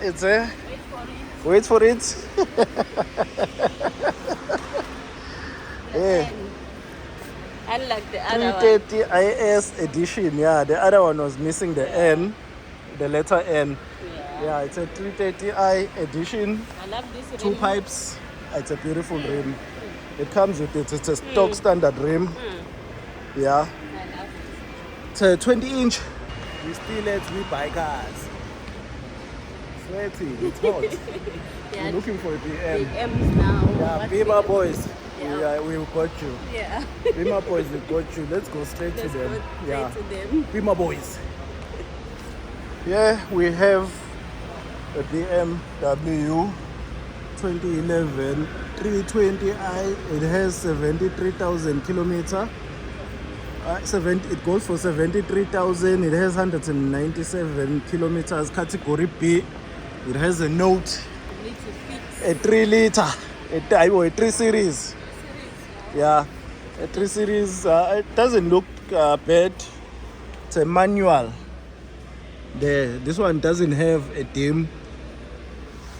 It's a. Wait for it. Yeah. Unlike the other one. 330 IS edition. Yeah, the other one was missing the N, the letter N. Yeah, it's a 330i edition. I love this Two rim. pipes. It's a beautiful rim. It comes with it. It's a stock standard rim. Yeah. I love it. It's a 20-inch. We still we buy cars. Sweaty. It's hot. Yeah, We're looking for a big BM. M's now. Yeah, What Bima big- boys. Yeah. We got you. Yeah. Bima boys, we got you. Let's go straight Let's to go them. straight Yeah. to them. Bima boys. Yeah, we have a BMW 2011 320i. It has 73,000 kilometer. It goes for 73,000. It has 197 kilometers. Category B. It has a note, You need to fix. a 3 liter, a 3 series. Yeah, a 3 series. It doesn't look bad. It's a manual. This one doesn't have a dim.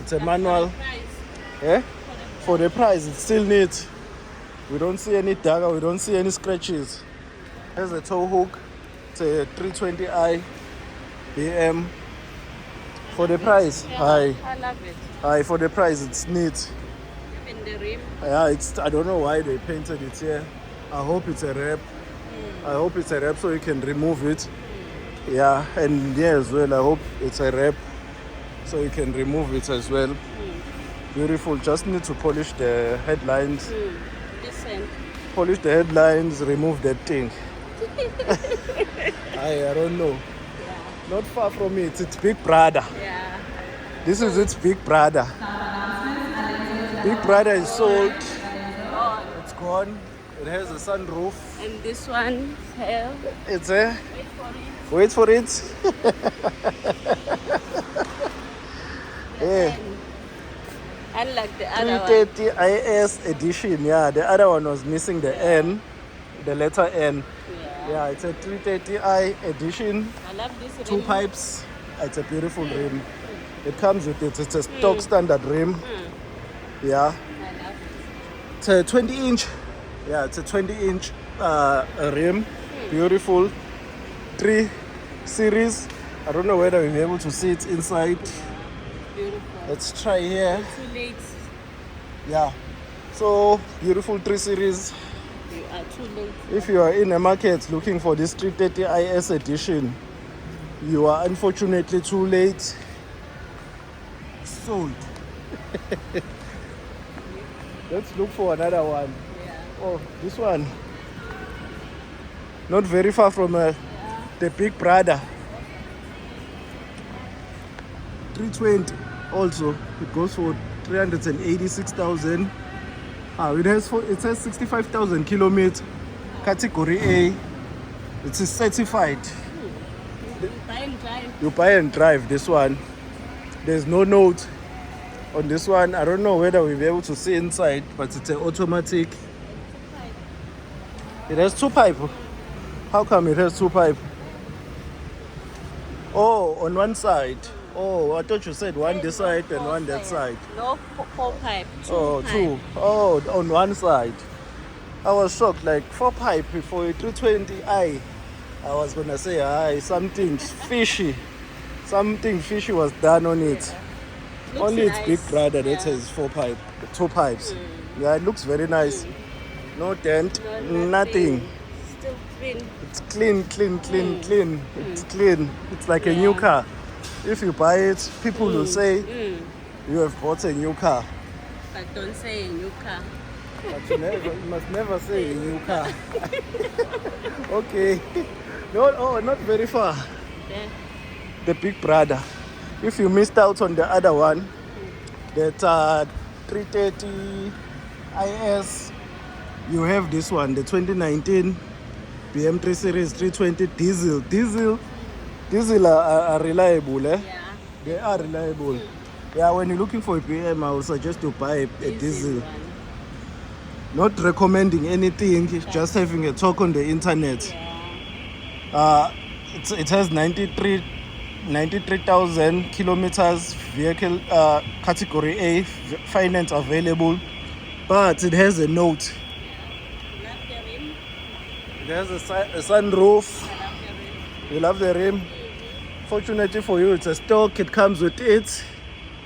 It's a manual. Price. Yeah? For the price, it's still neat. We don't see any dagger, we don't see any scratches. There's a tow hook. It's a 320i BM. For the price, Yeah, high. I love it. High for the price, it's neat. Even the rim. Yeah, I don't know why they painted it here. I hope it's a wrap. I hope it's a wrap so you can remove it. Yeah, and yeah as well, I hope it's a wrap so you can remove it as well. Beautiful. Just need to polish the headlines. Listen. Polish the headlines, remove that thing. I don't know. Yeah. Not far from it. It's Big Brother. Yeah. This is its Big Brother. Big Brother is sold. Oh, It's gone. It has a sunroof. and this one hell. It's a. Wait for it. Wait for it. Yeah. Unlike the other one. 330 IS edition. Yeah, the other one was missing the N, the letter N. Yeah, it's a 330i edition. I love this Two rim. pipes. It's a beautiful rim. It comes with it. It's a stock standard rim. Yeah. I love it. It's a 20-inch. Yeah, it's a 20-inch rim. Beautiful. 3 series. I don't know whether we'll be able to see it inside. Beautiful. Let's try here. Too late. Yeah. So beautiful 3 series. You are too late. If you are in a market looking for this 330 IS edition, you are unfortunately too late. Sold. Let's look for another one. Yeah. Oh, this one. Not very far from the Big Brother. 320 also. It goes for 386,000. It has 65,000 kilometers. Category A. It is certified. Buy and drive. You buy and drive this one. There's no note on this one. I don't know whether we'll be able to see inside, but it's an automatic. It has 2 pipe. How come it has 2 pipe? Oh, on one side. Oh, I thought you said one this side and one that side. No, 4 pipe. Oh, pipe. 2. Oh, on one side. I was shocked, like 4 pipe for a 320i. I was gonna say, something fishy. Something fishy was done on it. Looks Only its nice. Big Brother that has 4 pipe, 2 pipes. Yeah, it looks very nice. No dent, No, nothing. Still clean. It's clean. It's clean. It's like a new car. If you buy it, people will say you have bought a new car. But don't say a new car. But you must never say a new car. Okay. No, not very far. Yeah. The Big Brother. If you missed out on the other one, that 330 IS, you have this one, the 2019 BMW Series 320 diesel. Diesel are reliable, eh? Yeah. They are reliable. Yeah, when you're looking for a BM, I would suggest to buy a diesel. one. Not recommending anything, just having a talk on the internet. Yeah. It has 93 93,000 kilometers, vehicle category A, finance available, but it has a note. Love the rim. It has a sunroof. I love the rim. You love the rim. Fortunately for you, it's a stock. It comes with it.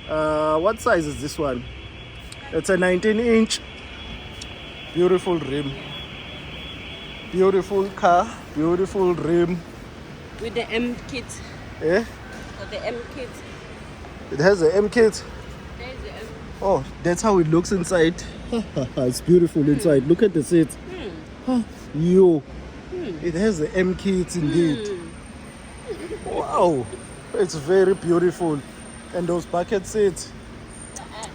What size is this one? It's a 19-inch. Beautiful rim. Beautiful car. Beautiful rim. With the M kit. Eh? Or the M kit. It has an M kit. There's the M. Oh, that's how it looks inside. It's beautiful inside. Look at the seat. Yo. It has the M kit indeed. Wow. It's very beautiful. And those bucket seats.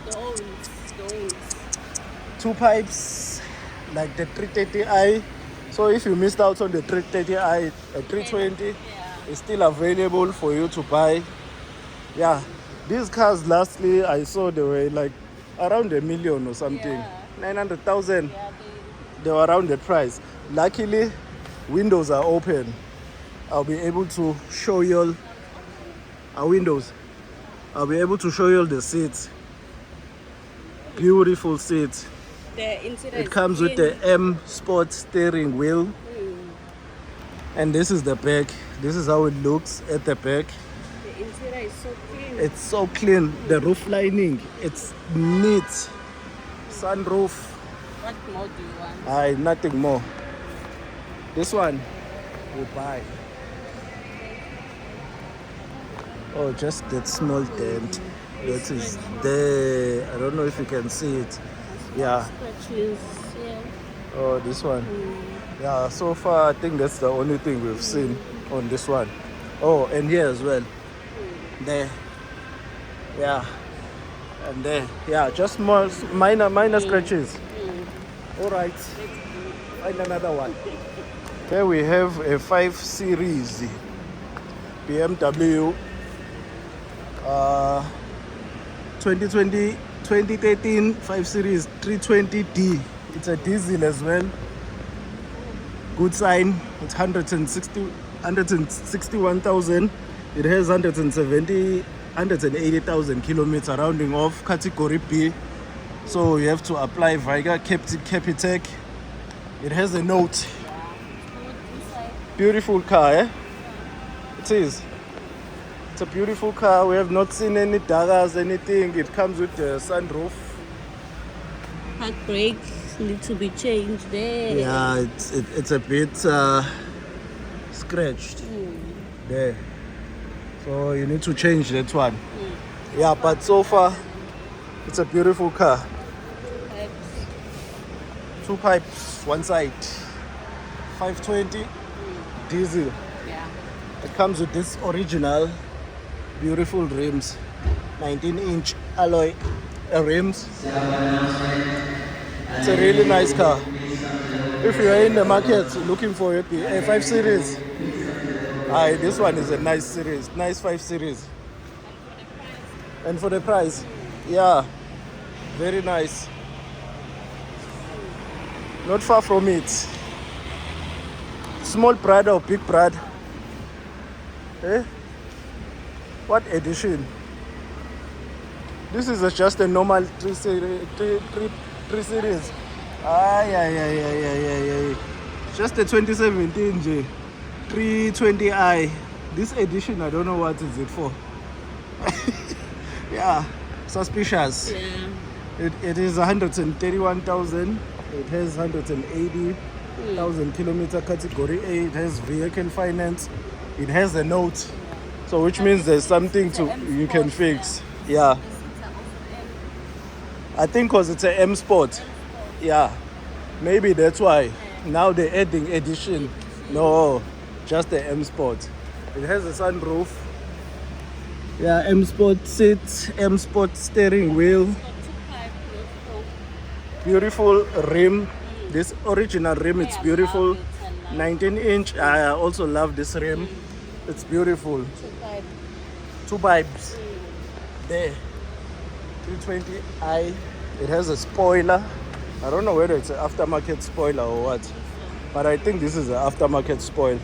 Those. 2 pipes like the 330i. So if you missed out on the 330i, a 320 is still available for you to buy. Yeah, these cars lastly I saw they were like around $1 million or something. Yeah. 900,000. Yeah, They were around the price. Luckily, windows are open. I'll be able to show you all our windows. I'll be able to show you all the seats. Beautiful seats. the interior It comes with the M Sport steering wheel. And this is the back. This is how it looks at the back. The interior is so clean. It's so clean. The roof lining, it's neat. Sunroof. What more do you want? Aye, nothing more. This one, we buy. Oh, just that small dent. That is there. I don't know if you can see it. Yeah. Scratches, yeah. Oh, this one. Yeah, so far I think that's the only thing we've seen on this one. Oh, and here as well. There. Yeah. And there. Yeah, just small, minor scratches. All right. Find another one. Here we have a 5 Series BMW 2013 5 Series 320D. It's a diesel as well. Good sign. It's 161,000. It has 180,000 kilometers, rounding off, category B. So you have to apply Viga Capitec. It has a note. Beautiful car, eh? It is. It's a beautiful car. We have not seen any daggers, anything. It comes with the sunroof. Park brake need to be changed there. Yeah, it's a bit scratched there. So you need to change that one. Yeah, but so far, it's a beautiful car. 2 pipes, one side. 520 diesel. Yeah. It comes with this original beautiful rims, 19-inch alloy rims. It's a really nice car. If you are in the market looking for a 5 Series, this one is a nice series, nice 5 Series. And for the price, yeah, very nice. Not far from it. Small Prada or big Prada? Eh? What edition? This is just a normal 3 Series. Just a 2017 J. 320i. This edition, I don't know what is it for. Yeah, suspicious. Yeah. It is 131,000. It has 180,000 kilometer category A. It has vehicle finance. It has a note. So which means there's something you can fix. Yeah. I think because it's an M Sport. Yeah. Maybe that's why. Now they're adding edition. No, just the M Sport. It has a sunroof. Yeah, M Sport seats, M Sport steering wheel. Beautiful rim. This original rim, it's beautiful. 19-inch. I also love this rim. It's beautiful. 2 pipes. There. 320i. It has a spoiler. I don't know whether it's an aftermarket spoiler or what, but I think this is an aftermarket spoil.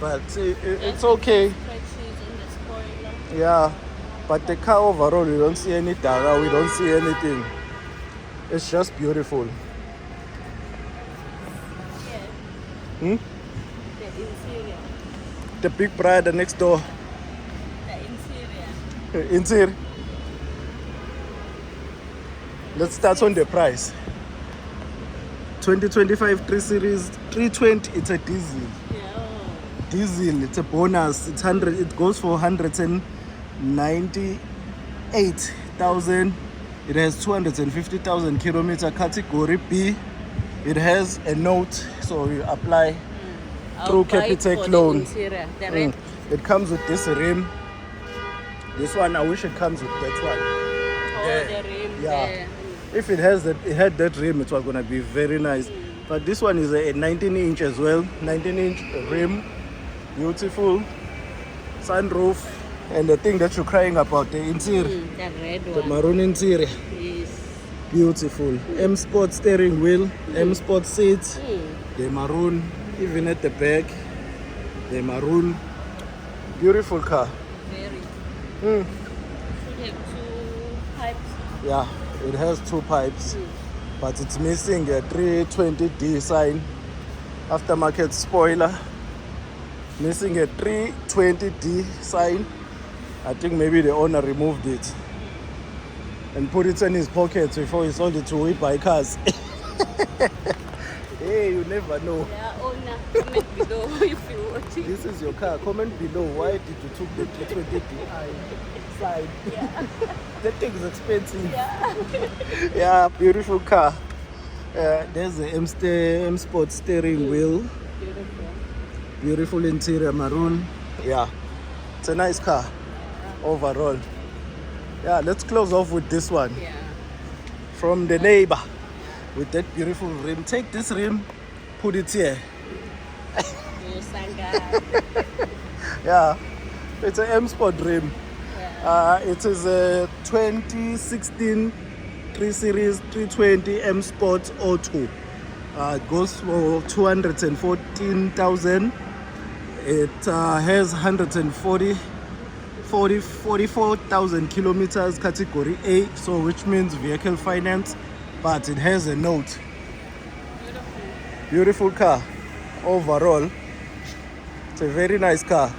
But it's okay. Yeah, but the car overall, you don't see any dara, we don't see anything. It's just beautiful. Yeah. Hmm? The interior. The big brother next door. The interior. Interior. Let's start on the price. 2025 3 Series 320. It's a diesel. Yeah. Diesel. It's a bonus. It's 100. It goes for 198,000. It has 250,000 kilometer. Category B. It has a note, so you apply through Capitec loan. Interior, the red. It comes with this rim. This one, I wish it comes with that one. Oh, the rim. Yeah. There. If it has that, it had that rim, it was gonna be very nice. But this one is a 19-inch as well. 19-inch rim, beautiful sunroof, and the thing that you're crying about, the interior, The red the one. maroon interior, Yes. beautiful. M Sport steering wheel, M Sport seats, Mm. the maroon, even at the back, the maroon, beautiful car. Very. Mm. Should have two pipes. Yeah, it has two pipes. But it's missing a 320D sign, aftermarket spoiler, missing a 320D sign. I think maybe the owner removed it and put it in his pocket before he sold it to WeBuyCars. Hey, you never know. Yeah, owner, comment below if you're watching. This is your car. Comment below why did you took the 320D sign. Yeah. That thing is expensive. Yeah. Yeah, beautiful car. There's the M Sport steering wheel. Beautiful. Beautiful interior, maroon. Yeah, it's a nice car overall. Yeah, let's close off with this one Yeah. from the neighbor with that beautiful rim. Take this rim, put it here. Your sanga. Yeah, it's an M Sport rim. Yeah. It is a 2016 3 Series 320 M Sport Auto. It goes for 214,000. It has 44,000 kilometers, category A, so which means vehicle finance, but it has a note. Beautiful car overall. It's a very nice car.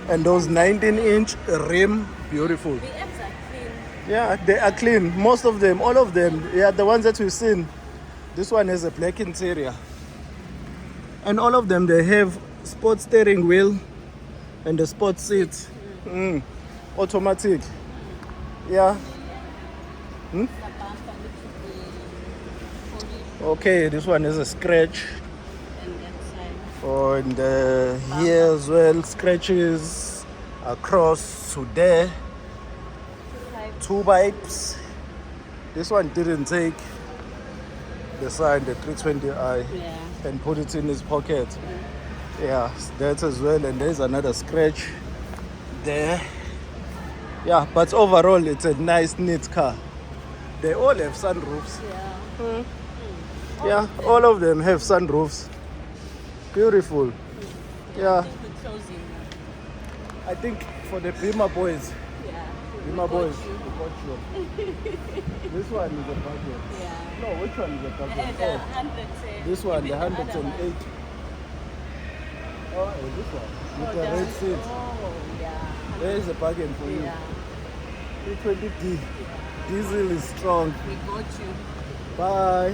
And those 19-inch rim, beautiful. The apps are clean. Yeah, they are clean. Most of them, all of them. Yeah, the ones that we've seen. This one has a black interior. And all of them, they have sport steering wheel and the sport seats. Automatic. Yeah. The bumper needs to be polished Okay, this one has a scratch. on that side. And here as well, scratches across to there. Two pipes. This one didn't take the sign, the 320i, Yeah. and put it in his pocket. Yeah, that as well. And there's another scratch there. Yeah, but overall, it's a nice, neat car. They all have sunroofs. Yeah. Yeah, all of them have sunroofs. Beautiful. Yeah, I think we're closing now. I think for the Beamer boys, Yeah. Beamer boys, you. we got you. This one is a budget. Yeah. No, which one is a budget? And the Oh, 100. this one, the other 108. Oh, this one with the that red one. seat. Oh, yeah. There is a bargain for you. Yeah. 320D. Diesel is strong. We got you. Bye.